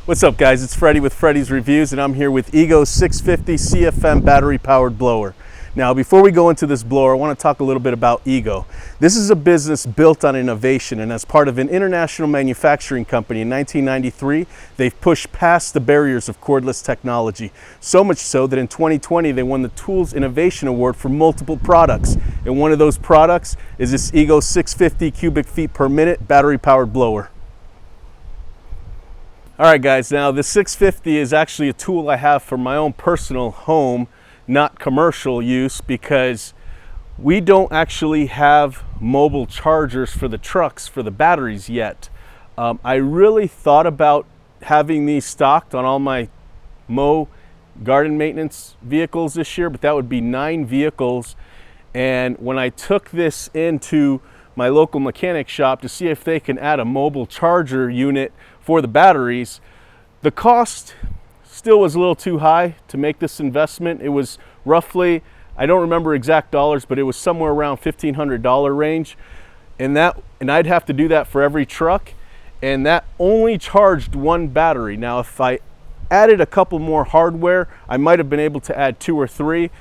What's up, guys? It's Freddy with Freddy's Reviews, and I'm here with Ego 650 CFM battery powered blower. Now, before we go into this blower, I want to talk a little bit about Ego. This is a business built on innovation, and as part of an international manufacturing company in 1993, they've pushed past the barriers of cordless technology. So much so that in 2020, they won the Tools Innovation Award for multiple products. And one of those products is this Ego 650 cubic feet per minute battery powered blower. All right, guys, now the 650 is actually a tool I have for my own personal home, not commercial use, because we don't actually have mobile chargers for the trucks for the batteries yet. I really thought about having these stocked on all my garden maintenance vehicles this year, but that would be 9 vehicles. And when I took this into my local mechanic shop to see if they can add a mobile charger unit for the batteries, the cost still was a little too high to make this investment. It was roughly, I don't remember exact dollars, but it was somewhere around $1,500 range. And I'd have to do that for every truck, and that only charged one battery. Now, if I added a couple more hardware, I might have been able to add 2 or 3.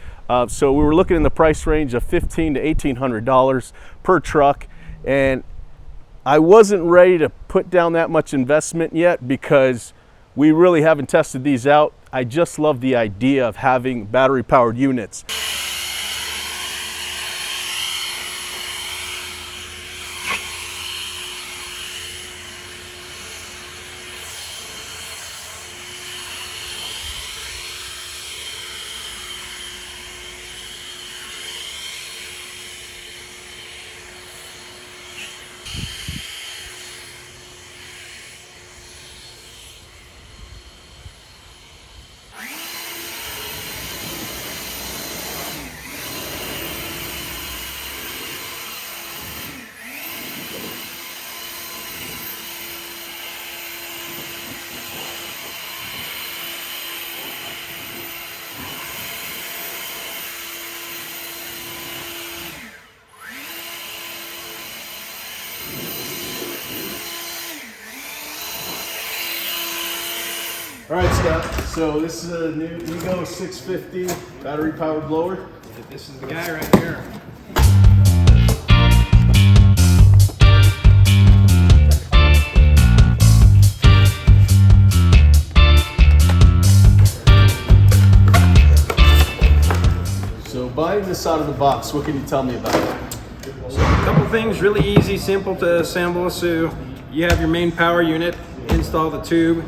So we were looking in the price range of $1,500 to $1,800 per truck, and I wasn't ready to put down that much investment yet because we really haven't tested these out. I just love the idea of having battery powered units. All right, Scott, so this is a new Ego 650 battery powered blower. This is the guy right here. So buying this out of the box, what can you tell me about it? So a couple things, really easy, simple to assemble. So you have your main power unit, install the tube,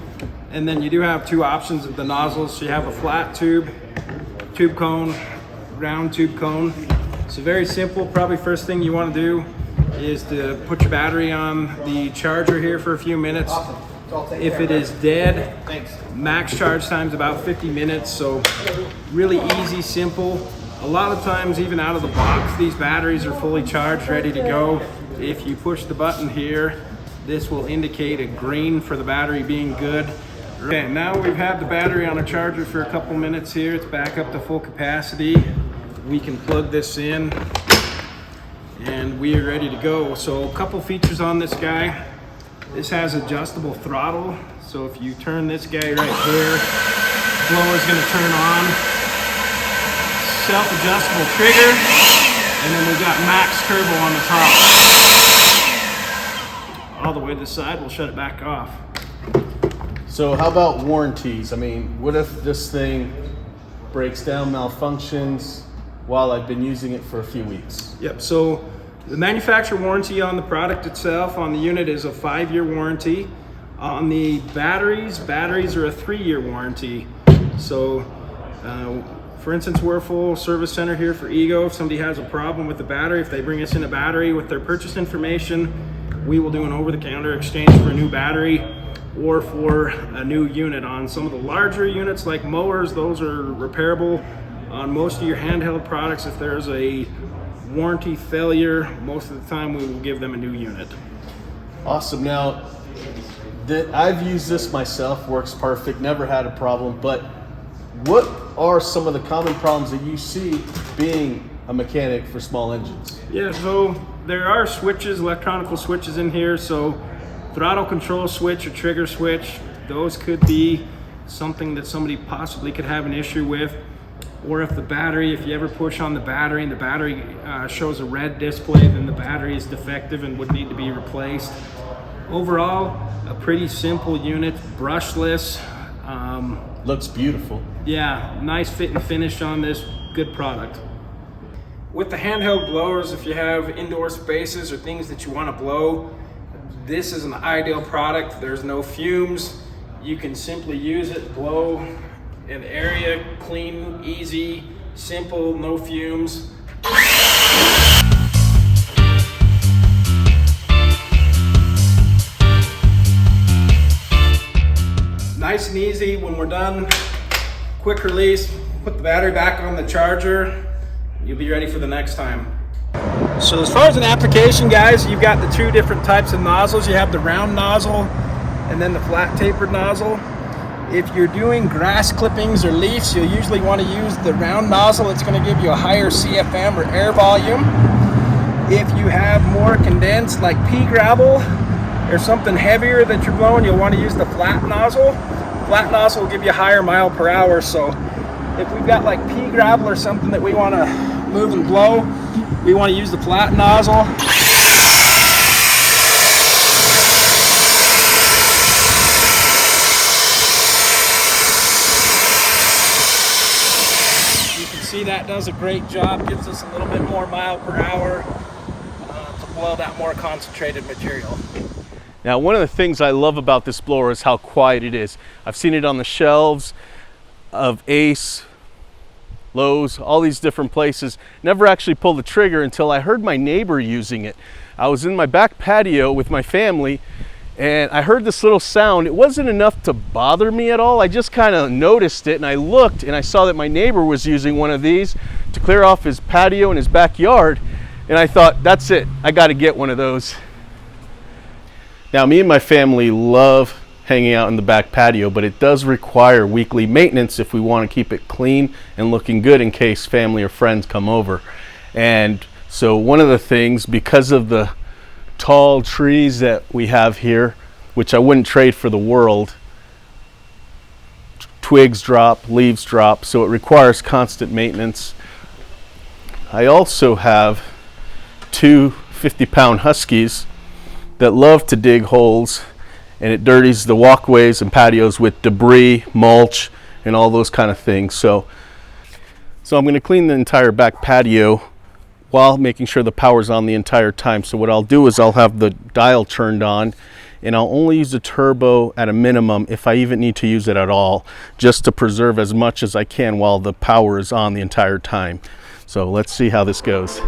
and then you do have 2 options of the nozzles. So you have a flat tube cone, round tube cone. So very simple. Probably first thing you want to do is to put your battery on the charger here for a few minutes. If it is dead, max charge time is about 50 minutes. So really easy, simple. A lot of times, even out of the box, these batteries are fully charged, ready to go. If you push the button here, this will indicate a green for the battery being good. Okay, now we've had the battery on a charger for a couple minutes here. It's back up to full capacity. We can plug this in and we are ready to go. So a couple features on this guy. This has adjustable throttle. So if you turn this guy right here, the blower's gonna turn on. Self-adjustable trigger, and then we've got max turbo on the top. All the way to the side, we'll shut it back off. So how about warranties? I mean, what if this thing breaks down, malfunctions while I've been using it for a few weeks? Yep, so the manufacturer warranty on the product itself, on the unit, is a 5-year warranty. On the batteries are a 3-year warranty. So, for instance, we're a full service center here for Ego. If somebody has a problem with the battery, if they bring us in a battery with their purchase information, we will do an over-the-counter exchange for a new battery or for a new unit. On some of the larger units like mowers, those are repairable. On most of your handheld products, if there's a warranty failure, most of the time we will give them a new unit. Awesome. Now, I've used this myself, works perfect, never had a problem, but what are some of the common problems that you see being a mechanic for small engines? Yeah, so there are switches, electronic switches in here. So throttle control switch or trigger switch, those could be something that somebody possibly could have an issue with. Or if the battery, if you ever push on the battery and the battery shows a red display, then the battery is defective and would need to be replaced. Overall, a pretty simple unit, brushless. Looks beautiful. Yeah, nice fit and finish on this, good product. With the handheld blowers, if you have indoor spaces or things that you want to blow, this is an ideal product. There's no fumes. You can simply use it, blow an area, clean, easy, simple, no fumes. Nice and easy when we're done. Quick release, put the battery back on the charger. You'll be ready for the next time. So as far as an application, guys, you've got the two different types of nozzles. You have the round nozzle and then the flat tapered nozzle. If you're doing grass clippings or leaves, you'll usually want to use the round nozzle. It's going to give you a higher CFM or air volume. If you have more condensed, like pea gravel or something heavier that you're blowing, you'll want to use the flat nozzle. Flat nozzle will give you a higher mile per hour. So if we've got like pea gravel or something that we want to move and blow, we want to use the flat nozzle. You can see that does a great job, gives us a little bit more mile per hour to blow that more concentrated material. Now, one of the things I love about this blower is how quiet it is. I've seen it on the shelves of Ace, Lowe's, all these different places. Never actually pulled the trigger until I heard my neighbor using it. I was in my back patio with my family and I heard this little sound. It wasn't enough to bother me at all. I just kind of noticed it and I looked and I saw that my neighbor was using one of these to clear off his patio in his backyard. And I thought, that's it, I got to get one of those. Now, me and my family love hanging out in the back patio, but it does require weekly maintenance if we want to keep it clean and looking good in case family or friends come over. And so one of the things, because of the tall trees that we have here, which I wouldn't trade for the world, twigs drop, leaves drop, so it requires constant maintenance. I also have two 50-pound huskies that love to dig holes, and it dirties the walkways and patios with debris, mulch, and all those kind of things. So I'm going to clean the entire back patio while making sure the power's on the entire time. So what I'll do is I'll have the dial turned on, and I'll only use the turbo at a minimum if I even need to use it at all, just to preserve as much as I can while the power is on the entire time. So let's see how this goes.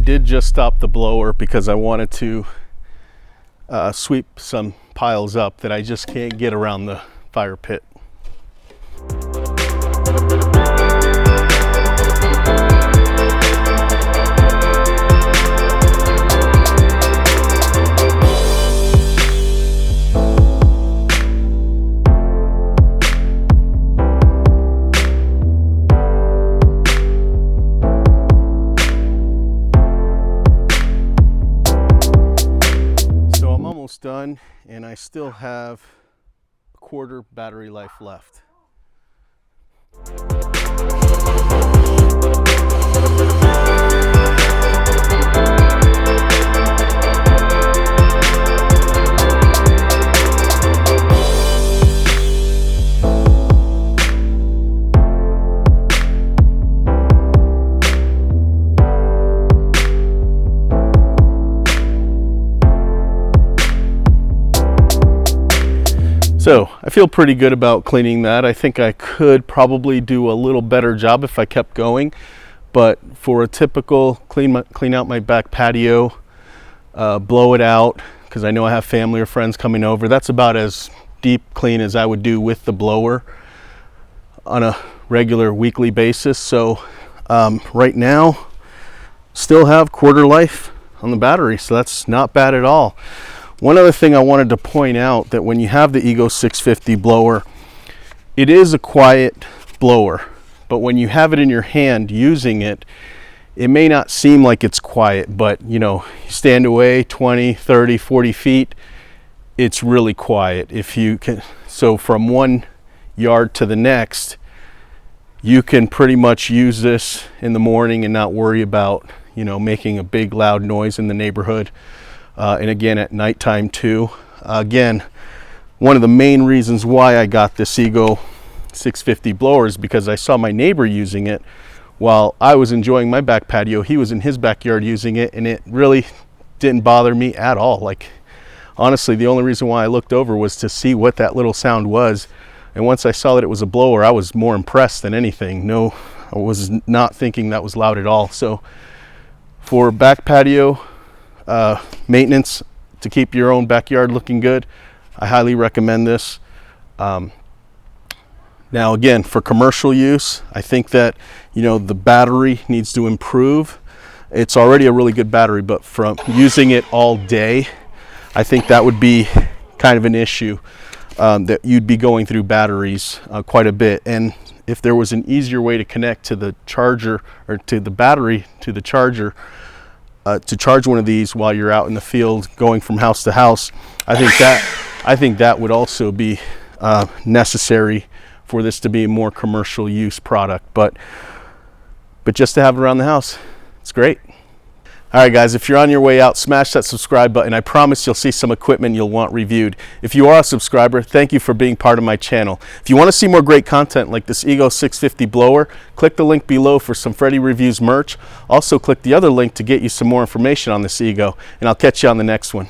did just stop the blower because I wanted to sweep some piles up that I just can't get around the fire pit. Done, and I still have a quarter battery life left. So I feel pretty good about cleaning that. I think I could probably do a little better job if I kept going, but for a typical clean out my back patio, blow it out, because I know I have family or friends coming over, that's about as deep clean as I would do with the blower on a regular weekly basis. So right now still have quarter life on the battery, so that's not bad at all. One other thing I wanted to point out, that when you have the Ego 650 blower, it is a quiet blower, but when you have it in your hand using it, it may not seem like it's quiet, but you know, you stand away 20, 30, 40 feet, it's really quiet. If you can, so from one yard to the next, you can pretty much use this in the morning and not worry about, you know, making a big loud noise in the neighborhood. And again at nighttime too. Again, one of the main reasons why I got this Ego 650 blower is because I saw my neighbor using it while I was enjoying my back patio. He was in his backyard using it, and it really didn't bother me at all. Like, honestly, the only reason why I looked over was to see what that little sound was, and once I saw that it was a blower, I was more impressed than anything. No, I was not thinking that was loud at all. So for back patio maintenance, to keep your own backyard looking good, I highly recommend this. Now again, for commercial use, I think that, you know, the battery needs to improve. It's already a really good battery, but from using it all day, I think that would be kind of an issue, that you'd be going through batteries quite a bit. And if there was an easier way to connect to the charger, or to the battery to the charger, to charge one of these while you're out in the field going from house to house, I think that would also be necessary for this to be a more commercial use product. But just to have it around the house, it's great. All right, guys, if you're on your way out, smash that subscribe button. I promise you'll see some equipment you'll want reviewed. If you are a subscriber, thank you for being part of my channel. If you want to see more great content like this Ego 650 blower, click the link below for some Freddy Reviews merch. Also, click the other link to get you some more information on this Ego, and I'll catch you on the next one.